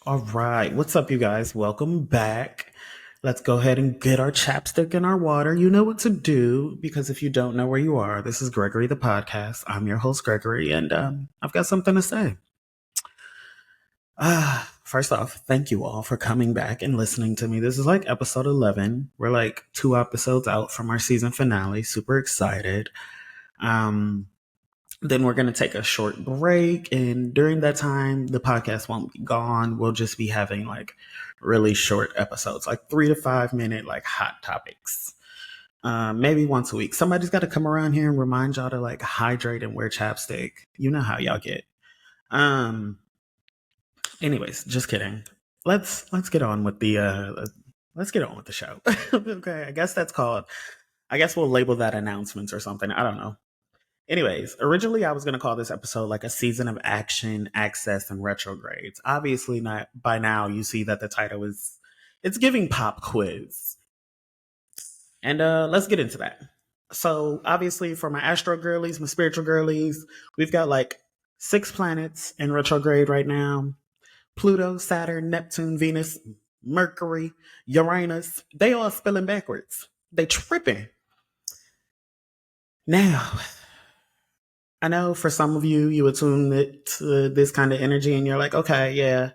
All right. What's up, you guys? Welcome back. Let's go ahead and get our chapstick and our water. You know what to do because if you don't know where you are, this is Gregory the podcast. I'm your host, Gregory, and I've got something to say. First off, thank you all for coming back and listening to me. This is like episode 11. We're like 2 episodes out from our season finale. Super excited. Um, then we're going to take a short break. And during that time, the podcast won't be gone. We'll just be having like really short episodes, like 3 to 5 minute, like hot topics. Maybe once a week. Somebody's got to come around here and remind y'all to like hydrate and wear chapstick. You know how y'all get. Um, anyways, just kidding. Let's get on with the let's get on with the show. Okay, I guess that's called. I guess we'll label that announcements or something. I don't know. Anyways, originally I was going to call this episode like a season of action, access, and retrogrades. Obviously, not by now you see that the title is it's giving pop quiz, and let's get into that. So, obviously, for my astro girlies, my spiritual girlies, we've got like 6 planets in retrograde right now: Pluto, Saturn, Neptune, Venus, Mercury, Uranus. They all spilling backwards. They tripping. Now, I know for some of you, you attune it to this kind of energy and you're like, okay, yeah,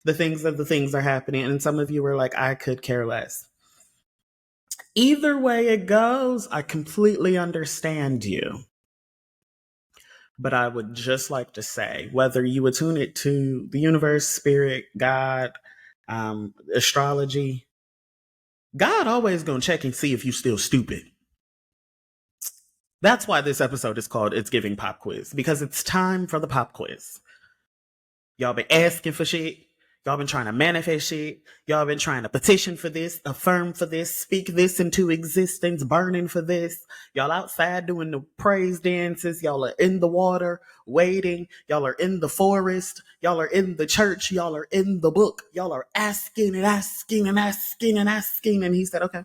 the things are happening. And some of you are like, I could care less. Either way it goes, I completely understand you. But I would just like to say, whether you attune it to the universe, spirit, God, astrology, God always gonna check and see if you still stupid. That's why this episode is called It's Giving Pop Quiz, because it's time for the pop quiz. Y'all been asking for shit. Y'all been trying to manifest shit. Y'all been trying to petition for this, affirm for this, speak this into existence, burning for this. Y'all outside doing the praise dances. Y'all are in the water waiting. Y'all are in the forest. Y'all are in the church. Y'all are in the book. Y'all are asking and asking and asking and asking. And he said, okay,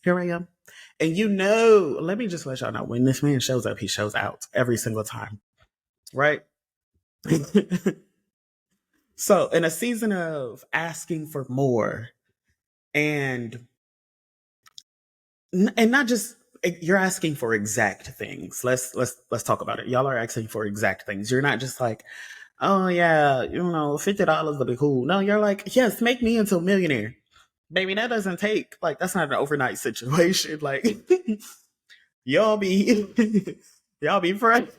here I am. And you know, let me just let y'all know, when this man shows up, he shows out every single time. Right? So, in a season of asking for more and not just you're asking for exact things. Let's talk about it. Y'all are asking for exact things. You're not just like, "Oh yeah, $50 would be cool." No, you're like, "Yes, make me into a millionaire." Baby, that doesn't take like that's not an overnight situation. Like y'all be y'all be friends.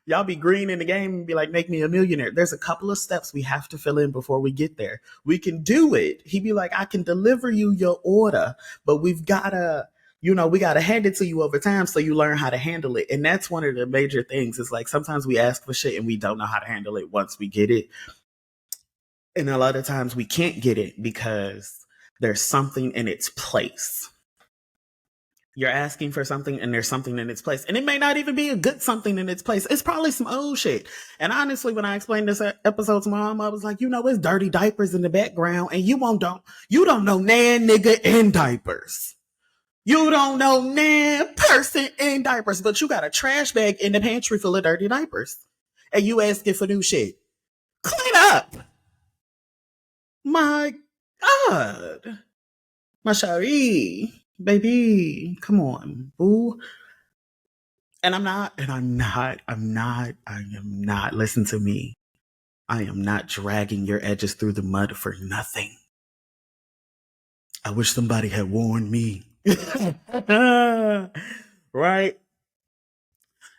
Y'all be green in the game and be like, make me a millionaire. There's a couple of steps we have to fill in before we get there. We can do it. He'd be like, I can deliver you your order, but we've gotta, we gotta hand it to you over time so you learn how to handle it. And that's one of the major things. Is like sometimes we ask for shit and we don't know how to handle it once we get it. And a lot of times we can't get it because there's something in its place. You're asking for something and there's something in its place. And it may not even be a good something in its place. It's probably some old shit. And honestly, when I explained this episode to my mom, I was like, it's dirty diapers in the background and you don't know nan nigga in diapers. You don't know nan person in diapers, but you got a trash bag in the pantry full of dirty diapers. And you asking for new shit. Clean up. My God. My shawty. Baby, come on, boo. I am not, listen to me. I am not dragging your edges through the mud for nothing. I wish somebody had warned me. Right?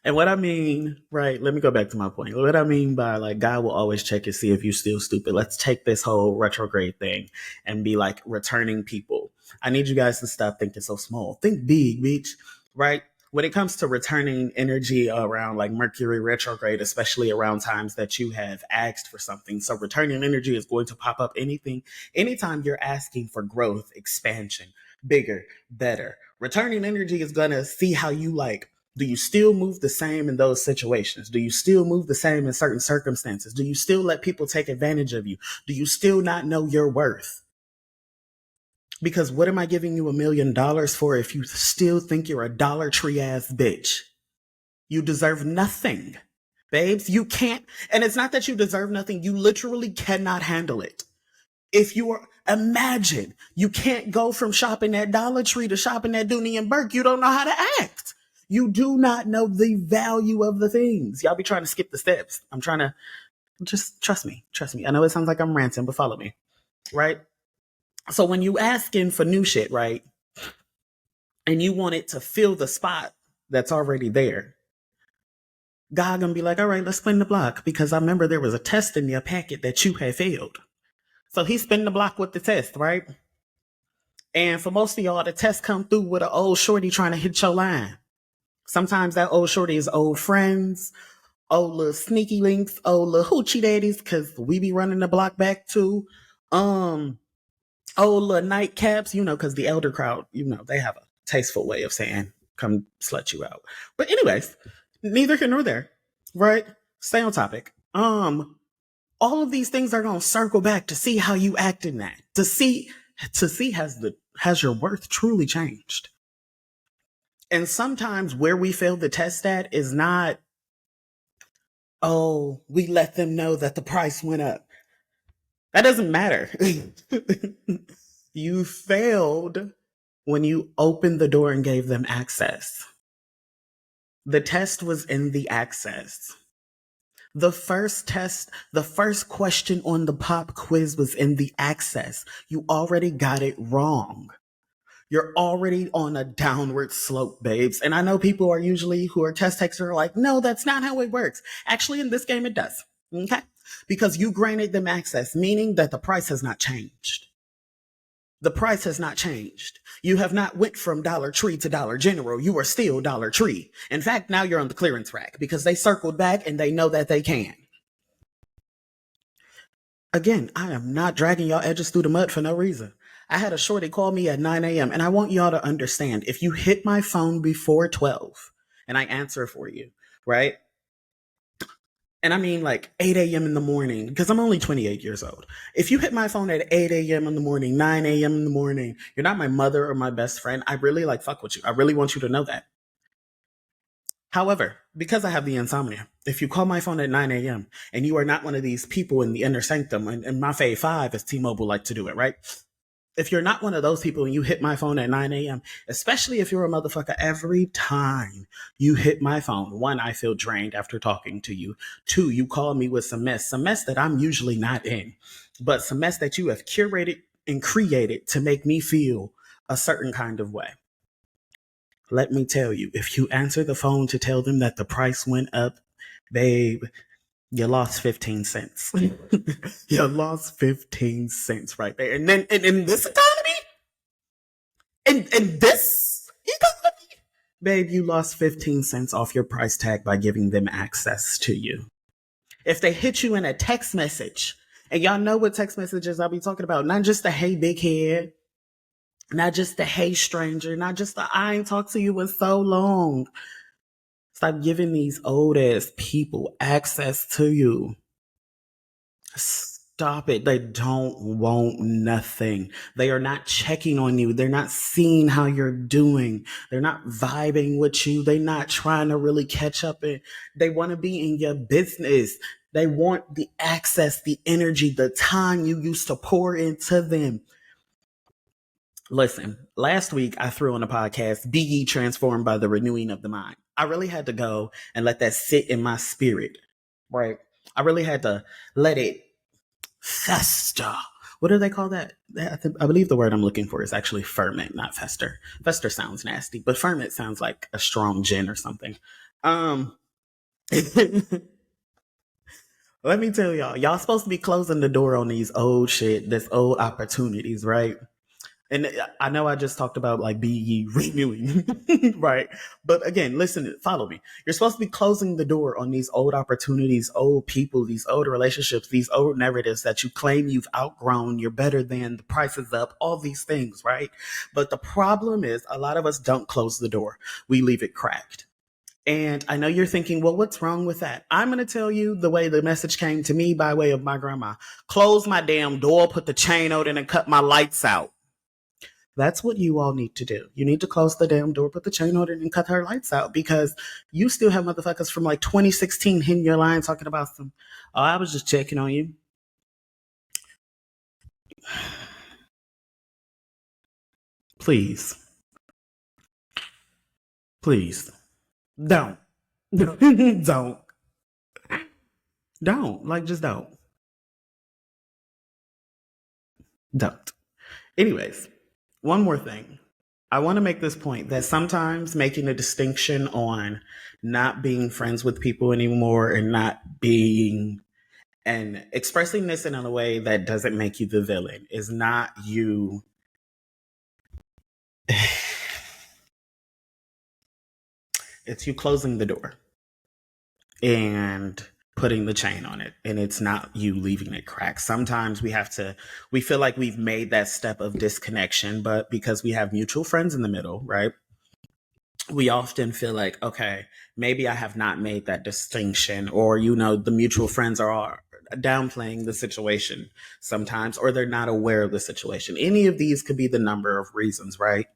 And what I mean, right, let me go back to my point. What I mean by like God will always check and see if you're still stupid. Let's take this whole retrograde thing and be like returning people. I need you guys to stop thinking so small. Think big, bitch. Right? When it comes to returning energy around like Mercury retrograde, especially around times that you have asked for something. So returning energy is going to pop up anytime you're asking for growth, expansion, bigger, better. Returning energy is going to see how you like. Do you still move the same in those situations? Do you still move the same in certain circumstances? Do you still let people take advantage of you? Do you still not know your worth? Because what am I giving you $1,000,000 for if you still think you're a Dollar Tree ass bitch? You deserve nothing. Babes, you can't. And it's not that you deserve nothing. You literally cannot handle it. If you are, imagine you can't go from shopping at Dollar Tree to shopping at Dooney and Burke. You don't know how to act. You do not know the value of the things. Y'all be trying to skip the steps. I'm trying to just trust me. Trust me. I know it sounds like I'm ranting, but follow me. Right? So when you asking for new shit, right? And you want it to fill the spot that's already there, God gonna be like, all right, let's spin the block because I remember there was a test in your packet that you had failed. So he spin the block with the test, right? And for most of y'all, the test come through with an old shorty trying to hit your line. Sometimes that old shorty is old friends, old little sneaky links, old little hoochie daddies, because we be running the block back to old little nightcaps, because the elder crowd, they have a tasteful way of saying, come slut you out. But anyways, neither here nor there, right? Stay on topic. All of these things are going to circle back to see how you act in that, to see has your worth truly changed. And sometimes where we fail the test at is not, oh, we let them know that the price went up. That doesn't matter. You failed when you opened the door and gave them access. The test was in the access. The first test, the first question on the pop quiz was in the access. You already got it wrong. You're already on a downward slope, babes. And I know people are usually who are test takers are like, no, that's not how it works. Actually, in this game, it does. Okay? Because you granted them access, meaning that the price has not changed. The price has not changed. You have not went from Dollar Tree to Dollar General. You are still Dollar Tree. In fact, now you're on the clearance rack because they circled back and they know that they can. Again, I am not dragging y'all edges through the mud for no reason. I had a shorty call me at 9 a.m. and I want y'all to understand, if you hit my phone before 12 and I answer for you, right? And I mean like 8 a.m. in the morning, because I'm only 28 years old. If you hit my phone at 8 a.m. in the morning, 9 a.m. in the morning, you're not my mother or my best friend. I really fuck with you. I really want you to know that. However, because I have the insomnia, if you call my phone at 9 a.m. and you are not one of these people in the inner sanctum, and my fave 5 as T-Mobile like to do it, right? If you're not one of those people and you hit my phone at 9 a.m., especially if you're a motherfucker, every time you hit my phone, 1, I feel drained after talking to you. 2, you call me with some mess that I'm usually not in, but some mess that you have curated and created to make me feel a certain kind of way. Let me tell you, if you answer the phone to tell them that the price went up, babe, you lost 15 cents. You lost 15 cents right there. And then in this economy, in this economy, babe, you lost 15 cents off your price tag by giving them access to you. If they hit you in a text message, and y'all know what text messages I'll be talking about, not just the hey big head, not just the hey stranger, not just the I ain't talked to you in so long. Stop giving these old ass people access to you. Stop it. They don't want nothing. They are not checking on you. They're not seeing how you're doing. They're not vibing with you. They're not trying to really catch up. They want to be in your business. They want the access, the energy, the time you used to pour into them. Listen, last week I threw on a podcast, Be Ye Transformed by the Renewing of the Mind. I really had to go and let that sit in my spirit, right? I really had to let it fester. What do they call that? I believe the word I'm looking for is actually ferment, not fester. Fester sounds nasty, but ferment sounds like a strong gin or something. Let me tell y'all supposed to be closing the door on these old shit, this old opportunities, right? And I know I just talked about like be ye renewing, right? But again, listen, follow me. You're supposed to be closing the door on these old opportunities, old people, these old relationships, these old narratives that you claim you've outgrown, you're better than, the price is up, all these things, right? But the problem is a lot of us don't close the door. We leave it cracked. And I know you're thinking, well, what's wrong with that? I'm going to tell you the way the message came to me by way of my grandma. Close my damn door, put the chain on it, and cut my lights out. That's what you all need to do. You need to close the damn door, put the chain on it, and cut her lights out because you still have motherfuckers from like 2016 hitting your line talking about some, oh, I was just checking on you. Please. Please. Don't. Don't. Don't. Like, just don't. Don't. Anyways, one more thing. I want to make this point that sometimes making a distinction on not being friends with people anymore and not being and expressing this in a way that doesn't make you the villain is not you. It's you closing the door and putting the chain on it, and it's not you leaving it cracked. Sometimes we feel like we've made that step of disconnection, but because we have mutual friends in the middle, right, we often feel like, okay, maybe I have not made that distinction, or the mutual friends are downplaying the situation sometimes, or they're not aware of the situation. Any of these could be the number of reasons, right?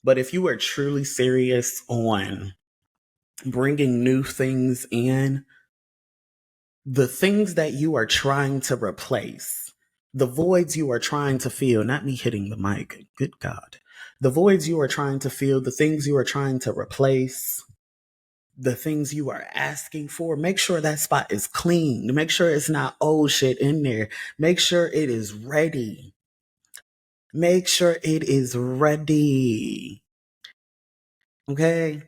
But if you are truly serious on bringing new things in, the things that you are trying to replace, the voids you are trying to fill, not me hitting the mic, good God, the voids you are trying to fill, the things you are trying to replace, the things you are asking for, make sure that spot is clean. Make sure it's not old shit in there. Make sure it is ready. Make sure it is ready. Okay?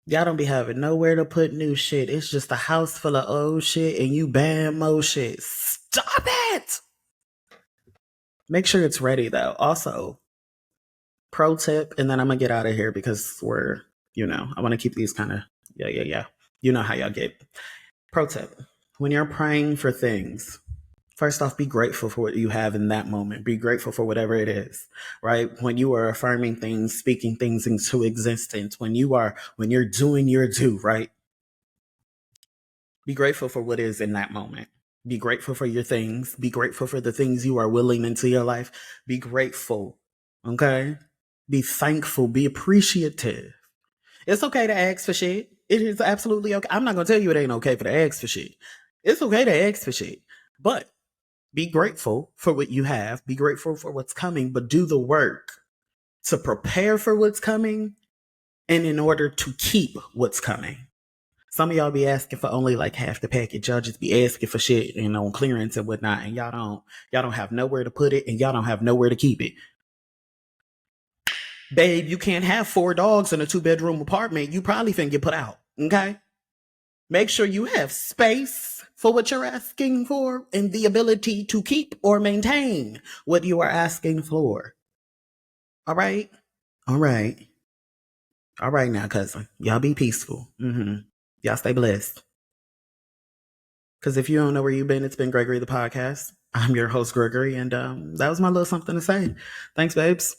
Y'all don't be having nowhere to put new shit. It's just a house full of old shit and you ban more shit. Stop it! Make sure it's ready though. Also, pro tip, and then I'm gonna get out of here because I want to keep these kind of, yeah. You know how y'all get. Pro tip, when you're praying for things, first off, be grateful for what you have in that moment. Be grateful for whatever it is, right? When you are affirming things, speaking things into existence, when you're doing your due, right? Be grateful for what is in that moment. Be grateful for your things. Be grateful for the things you are willing into your life. Be grateful, okay? Be thankful. Be appreciative. It's okay to ask for shit. It is absolutely okay. I'm not going to tell you it ain't okay for to ask for shit. It's okay to ask for shit. But be grateful for what you have. Be grateful for what's coming, but do the work to prepare for what's coming and in order to keep what's coming. Some of y'all be asking for only like half the package. Y'all just be asking for shit and on clearance and whatnot, and y'all don't have nowhere to put it, and y'all don't have nowhere to keep it. Babe, you can't have 4 dogs in a 2-bedroom apartment. You probably finna get put out. Okay? Make sure you have space for what you're asking for and the ability to keep or maintain what you are asking for. All right? All right. All right now, cousin. Y'all be peaceful. Y'all stay blessed. Because if you don't know where you've been, it's been Gregory the Podcast. I'm your host, Gregory, and that was my little something to say. Thanks, babes.